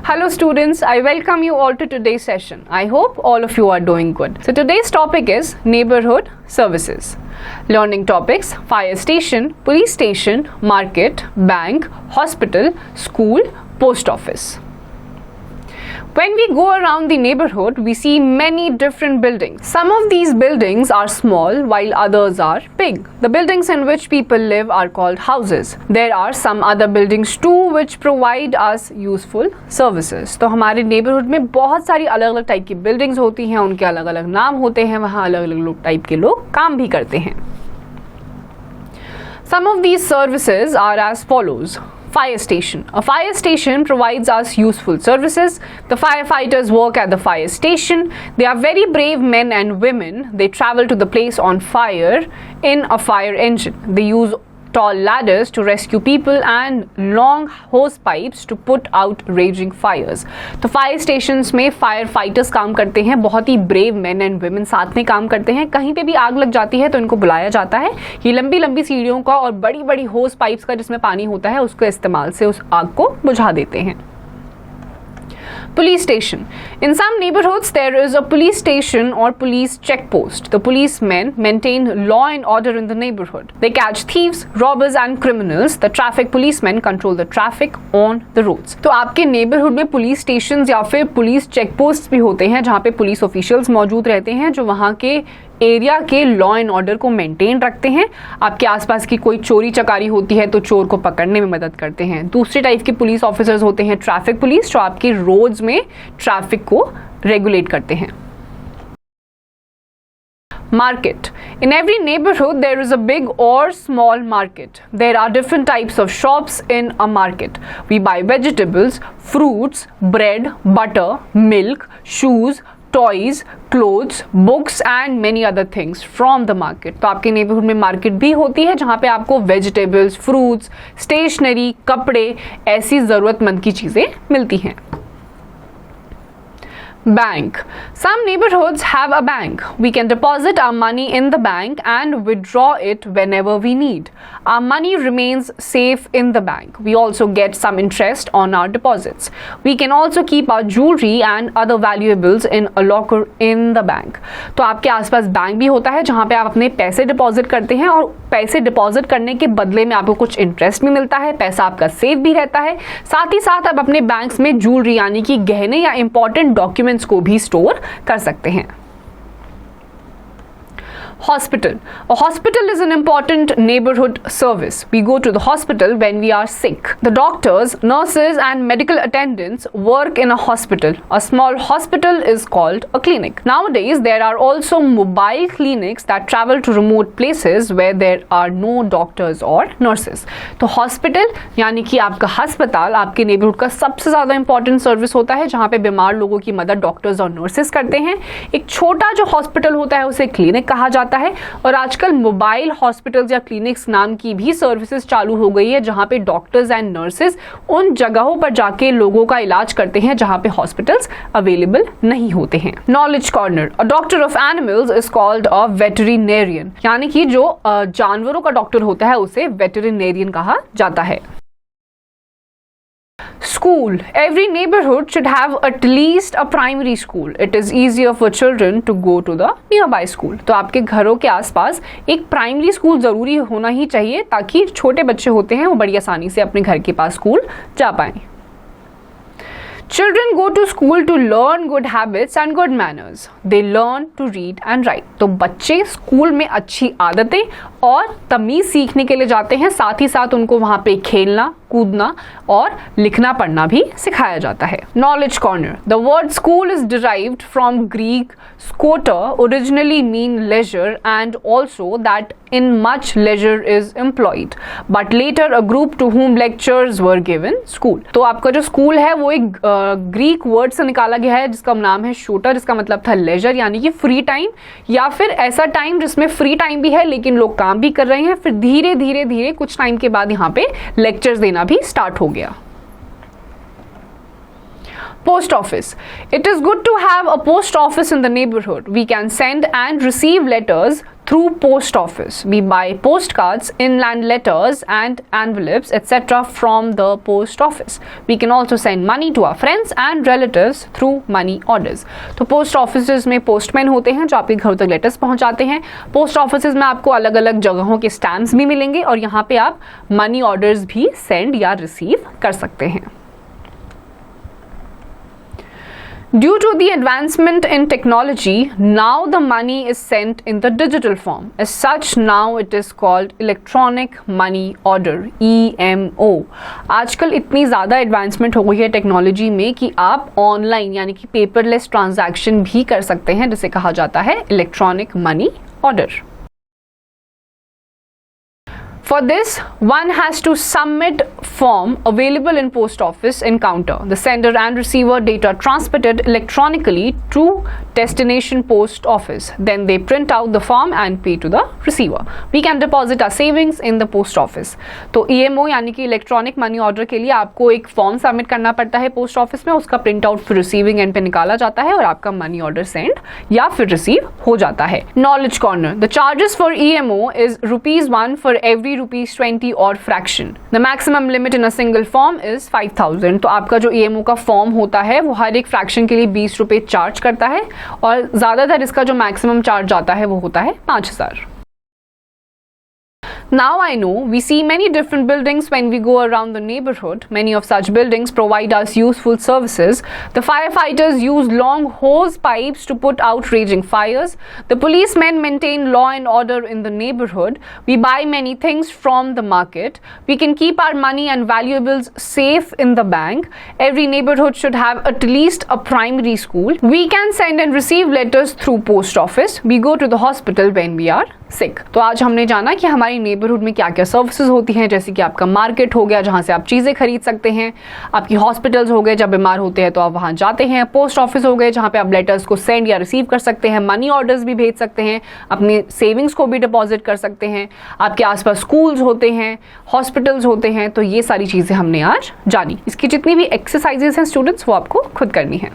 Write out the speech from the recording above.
Hello students, I welcome you all to today's session. I hope all of you are doing good. So today's topic is neighborhood services. Learning topics: fire station, police station, market, bank, hospital, school, post office. When we go around the neighborhood, we see many different buildings. Some of these buildings are small while others are big. The buildings in which people live are called houses. There are some other buildings too which provide us useful services. तो हमारे neighborhood में बहुत सारी अलग अलग type की buildings होती हैं, उनके अलग अलग नाम होते हैं, वहाँ अलग अलग टाइप के लोग काम भी करते हैं. Some of these services are as follows. Fire station. A fire station provides us useful services. The firefighters work at the fire station. They are very brave men and women. They travel to the place on fire in a fire engine. They use tall ladders to rescue people and long hose pipes to put out raging fires. तो fire stations में fire fighters काम करते हैं, बहुत ही brave main and women साथ में काम करते हैं. कहीं पे भी आग लग जाती है तो इनको बुलाया जाता है. ये लंबी लंबी सीढ़ियों का और बड़ी बड़ी होस पाइप्स का जिसमें पानी होता है उसके इस्तेमाल से उस आग को बुझा देते हैं. Police station. In some neighborhoods there is a police station or police checkpost. The policemen maintain law and order in the neighborhood. They catch thieves, robbers and criminals. The traffic policemen control the traffic on the roads. तो आपके neighborhood में police stations या फिर police checkposts भी होते हैं जहाँ पे police officials मौजूद रहते हैं जो वहाँ के एरिया के लॉ एंड ऑर्डर को मेंटेन रखते हैं. आपके आसपास की कोई चोरी चकारी होती है तो चोर को पकड़ने में मदद करते हैं. दूसरे टाइप के पुलिस ऑफिसर्स होते हैं ट्रैफिक पुलिस, जो आपकी रोड्स में ट्रैफिक को रेगुलेट करते हैं. Market. In every neighborhood there is a big or small market. There are different types of shops in a market. We buy vegetables, fruits, bread, butter, milk, shoes, toys, clothes, books and many other things from the market. तो आपके neighbourhood में market भी होती है जहाँ पे आपको vegetables, fruits, stationery, कपड़े, ऐसी ज़रूरतमंद की चीज़ें मिलती हैं. Bank. Some neighborhoods have a bank. We can deposit our money in the bank and withdraw it whenever we need. Our money remains safe in the bank. We also get some interest on our deposits. We can also keep our jewelry and other valuables in a locker in the bank. तो आपके आसपास bank भी होता है जहाँ पे आप अपने पैसे डिपॉजिट करते हैं और पैसे डिपॉजिट करने के बदले में आपको कुछ इंटरेस्ट भी मिलता है, पैसा आपका सेफ भी रहता है. साथ ही साथ आप अपने बैंक्स में जूलरी यानी कि गहने या इंपॉर्टेंट डॉक्यूमेंट्स को भी स्टोर कर सकते हैं. Hospital. A hospital is an important neighborhood service. We go to the hospital when we are sick. The doctors, nurses and medical attendants work in a hospital. A small hospital is called a clinic. Nowadays there are also mobile clinics that travel to remote places where there are no doctors or nurses. तो hospital यानी कि आपका अस्पताल आपके neighborhood का सबसे ज़्यादा important service होता है जहाँ पे बीमार लोगों की मदद डॉक्टर्स और नर्सेस करते हैं. एक छोटा जो हॉस्पिटल होता है उसे क्लिनिक कहा जाता है और आजकल मोबाइल हॉस्पिटल्स या क्लिनिक्स नाम की भी सर्विसेज चालू हो गई है जहां पे डॉक्टर्स एंड नर्सेज उन जगहों पर जाके लोगों का इलाज करते हैं जहां पे हॉस्पिटल्स अवेलेबल नहीं होते हैं. Knowledge corner. A doctor of animals is called a veterinarian. यानी कि जो जानवरों का डॉक्टर होता है उसे वेटरिनेरियन कहा जाता है. School. Every neighborhood should have at least a primary school. It is easier for children to go to the nearby school. तो आपके घरों के आसपास एक प्राइमरी स्कूल ज़रूरी होना ही चाहिए ताकि छोटे बच्चे होते हैं वो बड़ी आसानी से अपने घर के पास स्कूल जा पाएं. Children go to school to learn good habits and good manners. They learn to read and write. तो बच्चे स्कूल में अच्छी आदतें और तमीज़ सीखने के लिए जाते हैं, साथ ही साथ उनको वहाँ पे खेलना, कूदना और लिखना पढ़ना भी सिखाया जाता है. Knowledge corner. The word school is derived from Greek skoter, originally mean leisure, and also that in much leisure is employed. But later a group to whom lectures were given school. तो आपका जो school है वो एक Greek word से निकाला गया है जिसका नाम है शोटर, जिसका मतलब था लेजर यानी कि फ्री टाइम या फिर ऐसा टाइम जिसमें फ्री टाइम भी है लेकिन लोग काम भी कर रहे हैं. फिर धीरे धीरे धीरे कुछ टाइम के बाद यहाँ पे लेक्चर्स देना भी स्टार्ट हो गया. Post office. It is good to have a post office in the neighborhood. We can send and receive letters through post office. We buy postcards, inland letters and envelopes etc. from the post office. We can also send money to our friends and relatives through money orders. तो post offices में postman होते हैं जो आपके घर तक letters पहुंचाते हैं. पोस्ट ऑफिसेज में आपको अलग अलग जगहों के स्टैम्प्स भी मिलेंगे और यहाँ पे आप मनी ऑर्डर्स भी सेंड या रिसीव कर सकते हैं. Due to the advancement in technology, now the money is sent in the digital form. As such, now it is called electronic money order, EMO. आजकल इतनी ज़्यादा एडवांसमेंट हो गई है टेक्नोलॉजी में कि आप ऑनलाइन यानी कि पेपरलेस ट्रांजैक्शन भी कर सकते हैं, जिसे कहा जाता है electronic money order. For this, one has to submit form available in post office in counter. The sender and receiver data transmitted electronically to destination post office. Then they print out the form and pay to the receiver. We can deposit our savings in the post office. तो EMO यानी कि electronic money order के लिए आपको एक form submit करना पड़ता है पोस्ट ऑफिस में, उसका प्रिंट आउट फिर रिसीविंग एंड पे निकाला जाता है और आपका मनी ऑर्डर सेंड या फिर रिसीव हो जाता है. Knowledge corner. The charges for EMO is ₹1 for every ₹20 or fraction. The maximum limit in a single form is 5,000. तो आपका जो EMO का फॉर्म होता है वो हर एक फ्रैक्शन के लिए ₹20 चार्ज करता है और ज़्यादातर इसका जो मैक्सिमम चार्ज आता है वो होता है 5,000. Now I know we see many different buildings when we go around the neighborhood. Many of such buildings provide us useful services. The firefighters use long hose pipes to put out raging fires. The policemen maintain law and order in the neighborhood. We buy many things from the market. We can keep our money and valuables safe in the bank. Every neighborhood should have at least a primary school. We can send and receive letters through post office. We go to the hospital when we are sick. तो आज हमने जाना कि हमारी neighbourhood में क्या क्या services होती हैं, जैसे कि आपका मार्केट हो गया जहाँ से आप चीज़ें खरीद सकते हैं, आपकी हॉस्पिटल्स हो गए जब बीमार होते हैं तो आप वहाँ जाते हैं, पोस्ट ऑफिस हो गए जहाँ पे आप लेटर्स को सेंड या रिसीव कर सकते हैं, मनी ऑर्डर्स भी भेज सकते हैं, अपने सेविंग्स को भी डिपॉजिट कर सकते हैं, आपके आसपास स्कूल्स होते हैं, हॉस्पिटल्स होते हैं. तो ये सारी चीज़ें हमने आज जानी. इसकी जितनी भी एक्सरसाइजेस हैं स्टूडेंट्स वो आपको खुद करनी है.